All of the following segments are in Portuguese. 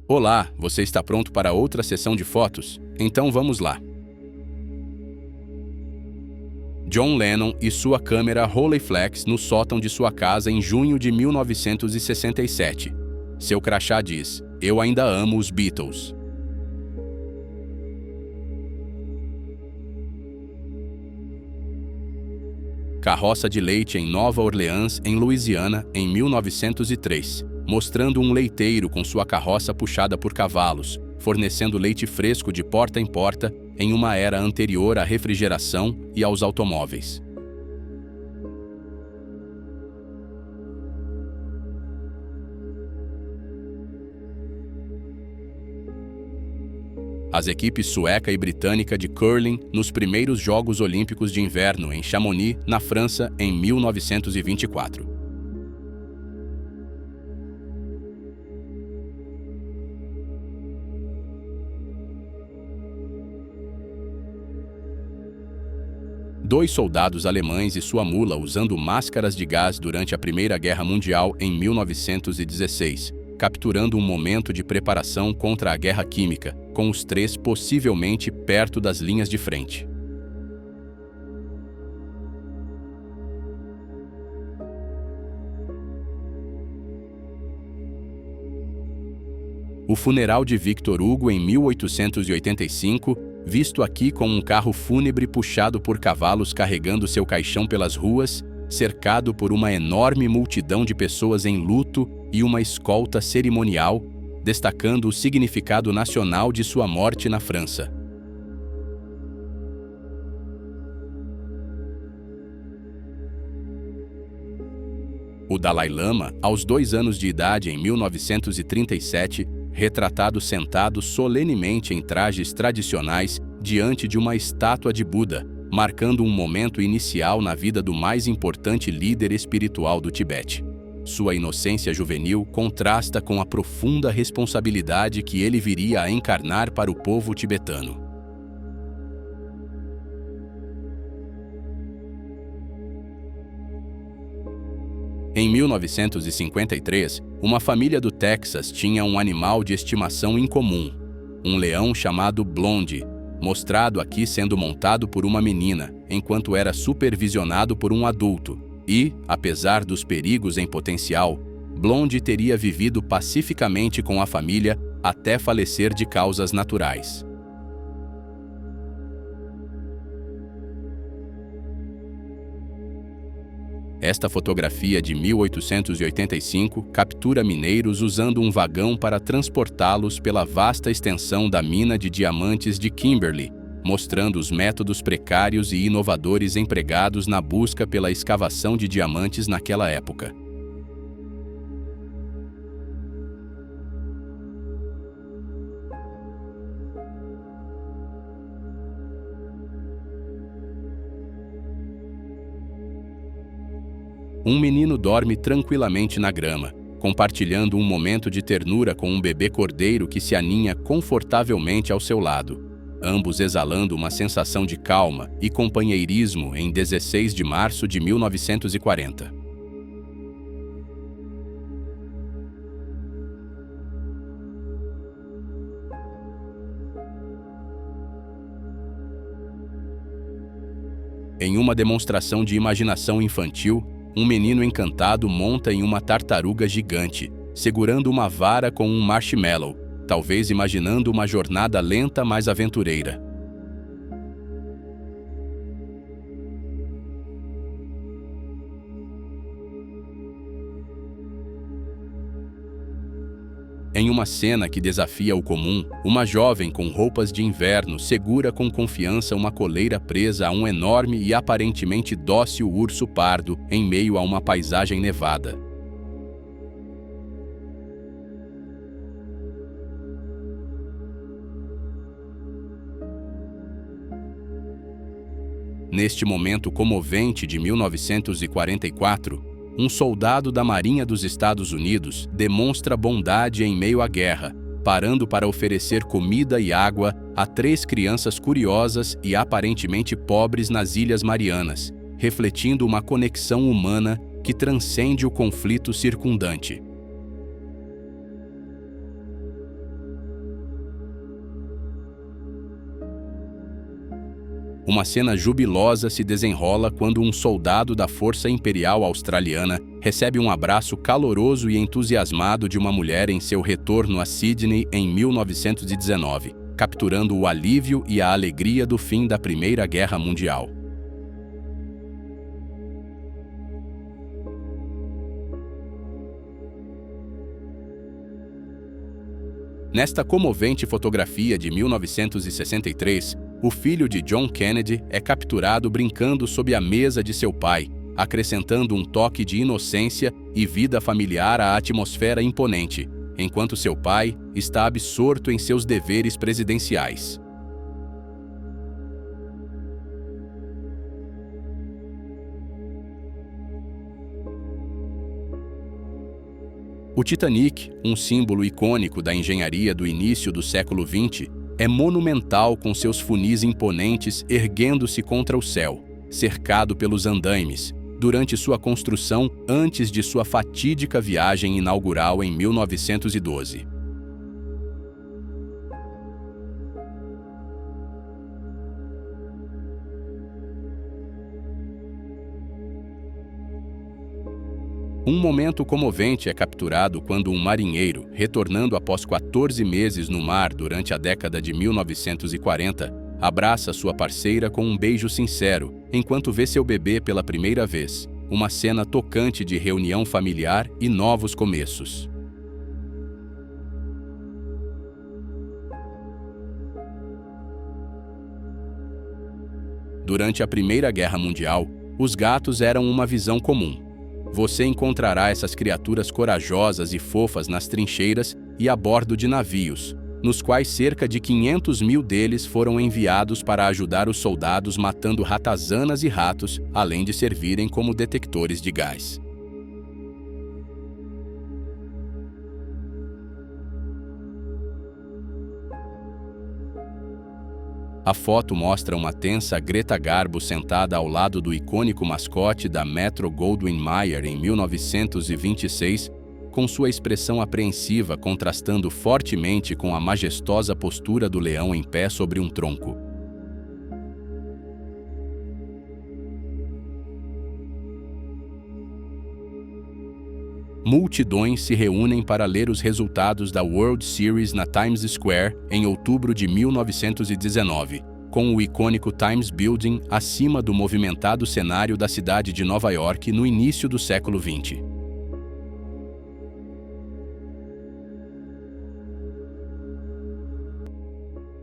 Olá, você está pronto para outra sessão de fotos? Então vamos lá. John Lennon e sua câmera Rolleiflex no sótão de sua casa em junho de 1967. Seu crachá diz: "Eu ainda amo os Beatles." Carroça de leite em Nova Orleans, em Louisiana, em 1903, mostrando um leiteiro com sua carroça puxada por cavalos, fornecendo leite fresco de porta em porta em uma era anterior à refrigeração e aos automóveis. As equipes sueca e britânica de curling nos primeiros Jogos Olímpicos de Inverno em Chamonix, na França, em 1924. Dois soldados alemães e sua mula usando máscaras de gás durante a Primeira Guerra Mundial em 1916, capturando um momento de preparação contra a guerra química, com os três possivelmente perto das linhas de frente. O funeral de Victor Hugo em 1885, visto aqui com um carro fúnebre puxado por cavalos carregando seu caixão pelas ruas, cercado por uma enorme multidão de pessoas em luto e uma escolta cerimonial, destacando o significado nacional de sua morte na França. O Dalai Lama, aos 2 anos de idade em 1937, retratado sentado solenemente em trajes tradicionais diante de uma estátua de Buda, marcando um momento inicial na vida do mais importante líder espiritual do Tibete. Sua inocência juvenil contrasta com a profunda responsabilidade que ele viria a encarnar para o povo tibetano. Em 1953, uma família do Texas tinha um animal de estimação incomum, um leão chamado Blondie, mostrado aqui sendo montado por uma menina, enquanto era supervisionado por um adulto. E, apesar dos perigos em potencial, Blondie teria vivido pacificamente com a família até falecer de causas naturais. Esta fotografia de 1885 captura mineiros usando um vagão para transportá-los pela vasta extensão da mina de diamantes de Kimberley, mostrando os métodos precários e inovadores empregados na busca pela escavação de diamantes naquela época. Um menino dorme tranquilamente na grama, compartilhando um momento de ternura com um bebê cordeiro que se aninha confortavelmente ao seu lado, ambos exalando uma sensação de calma e companheirismo em 16 de março de 1940. Em uma demonstração de imaginação infantil, um menino encantado monta em uma tartaruga gigante, segurando uma vara com um marshmallow, talvez imaginando uma jornada lenta mas aventureira. Em uma cena que desafia o comum, uma jovem com roupas de inverno segura com confiança uma coleira presa a um enorme e aparentemente dócil urso pardo em meio a uma paisagem nevada. Neste momento comovente de 1944, um soldado da Marinha dos Estados Unidos demonstra bondade em meio à guerra, parando para oferecer comida e água a 3 crianças curiosas e aparentemente pobres nas Ilhas Marianas, refletindo uma conexão humana que transcende o conflito circundante. Uma cena jubilosa se desenrola quando um soldado da Força Imperial Australiana recebe um abraço caloroso e entusiasmado de uma mulher em seu retorno a Sydney em 1919, capturando o alívio e a alegria do fim da Primeira Guerra Mundial. Nesta comovente fotografia de 1963, o filho de John Kennedy é capturado brincando sob a mesa de seu pai, acrescentando um toque de inocência e vida familiar à atmosfera imponente, enquanto seu pai está absorto em seus deveres presidenciais. O Titanic, um símbolo icônico da engenharia do início do século XX, é monumental com seus funis imponentes erguendo-se contra o céu, cercado pelos andaimes, durante sua construção antes de sua fatídica viagem inaugural em 1912. Um momento comovente é capturado quando um marinheiro, retornando após 14 meses no mar durante a década de 1940, abraça sua parceira com um beijo sincero, enquanto vê seu bebê pela primeira vez, uma cena tocante de reunião familiar e novos começos. Durante a Primeira Guerra Mundial, os gatos eram uma visão comum. Você encontrará essas criaturas corajosas e fofas nas trincheiras e a bordo de navios, nos quais cerca de 500 mil deles foram enviados para ajudar os soldados matando ratazanas e ratos, além de servirem como detectores de gás. A foto mostra uma tensa Greta Garbo sentada ao lado do icônico mascote da Metro-Goldwyn-Mayer em 1926, com sua expressão apreensiva contrastando fortemente com a majestosa postura do leão em pé sobre um tronco. Multidões se reúnem para ler os resultados da World Series na Times Square em outubro de 1919, com o icônico Times Building acima do movimentado cenário da cidade de Nova York no início do século XX.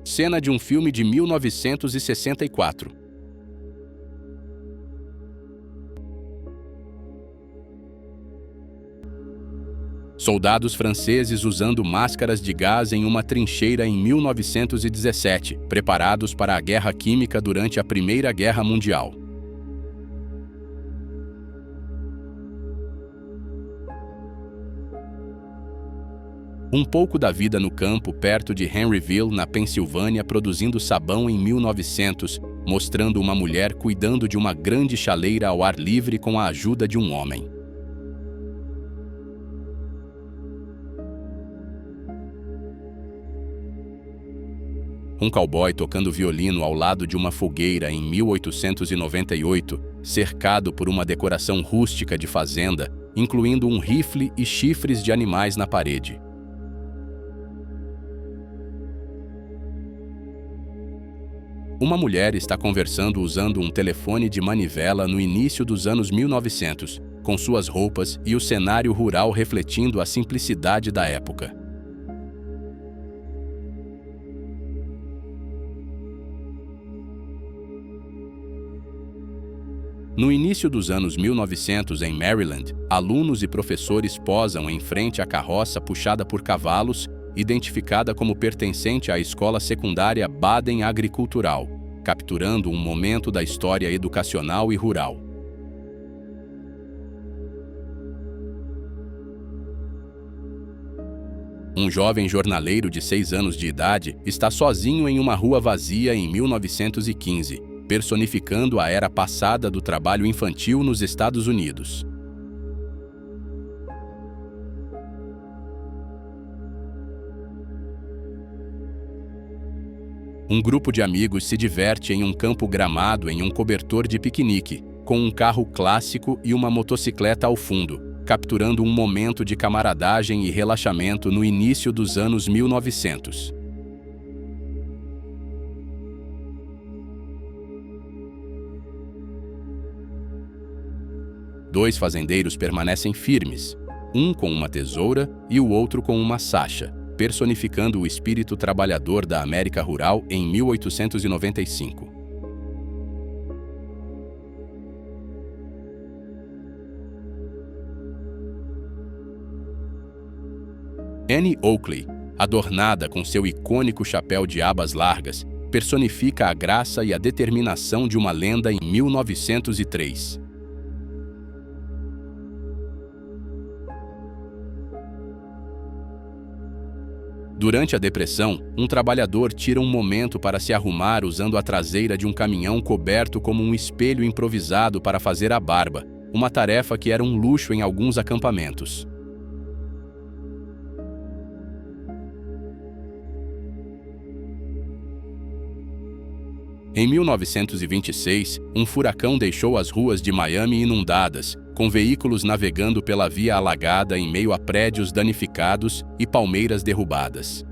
Cena de um filme de 1964. Soldados franceses usando máscaras de gás em uma trincheira em 1917, preparados para a guerra química durante a Primeira Guerra Mundial. Um pouco da vida no campo perto de Henryville, na Pensilvânia, produzindo sabão em 1900, mostrando uma mulher cuidando de uma grande chaleira ao ar livre com a ajuda de um homem. Um cowboy tocando violino ao lado de uma fogueira em 1898, cercado por uma decoração rústica de fazenda, incluindo um rifle e chifres de animais na parede. Uma mulher está conversando usando um telefone de manivela no início dos anos 1900, com suas roupas e o cenário rural refletindo a simplicidade da época. No início dos anos 1900, em Maryland, alunos e professores posam em frente à carroça puxada por cavalos, identificada como pertencente à escola secundária Baden Agricultural, capturando um momento da história educacional e rural. Um jovem jornaleiro de 6 anos de idade está sozinho em uma rua vazia em 1915, personificando a era passada do trabalho infantil nos Estados Unidos. Um grupo de amigos se diverte em um campo gramado em um cobertor de piquenique, com um carro clássico e uma motocicleta ao fundo, capturando um momento de camaradagem e relaxamento no início dos anos 1900. Dois fazendeiros permanecem firmes, um com uma tesoura e o outro com uma sacha, personificando o espírito trabalhador da América rural em 1895. Annie Oakley, adornada com seu icônico chapéu de abas largas, personifica a graça e a determinação de uma lenda em 1903. Durante a depressão, um trabalhador tira um momento para se arrumar usando a traseira de um caminhão coberto como um espelho improvisado para fazer a barba, uma tarefa que era um luxo em alguns acampamentos. Em 1926, um furacão deixou as ruas de Miami inundadas, com veículos navegando pela via alagada em meio a prédios danificados e palmeiras derrubadas.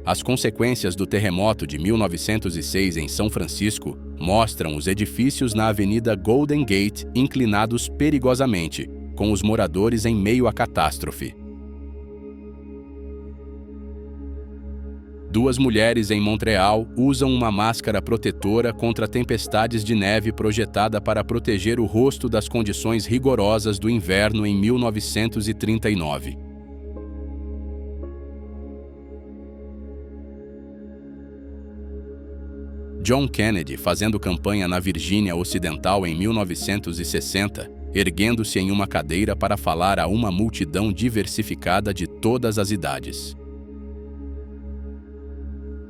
As consequências do terremoto de 1906 em São Francisco mostram os edifícios na Avenida Golden Gate inclinados perigosamente, com os moradores em meio à catástrofe. Duas mulheres em Montreal usam uma máscara protetora contra tempestades de neve projetada para proteger o rosto das condições rigorosas do inverno em 1939. John Kennedy, fazendo campanha na Virgínia Ocidental em 1960, erguendo-se em uma cadeira para falar a uma multidão diversificada de todas as idades.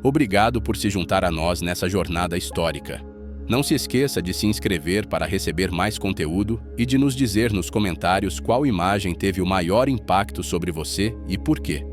Obrigado por se juntar a nós nessa jornada histórica. Não se esqueça de se inscrever para receber mais conteúdo e de nos dizer nos comentários qual imagem teve o maior impacto sobre você e por quê.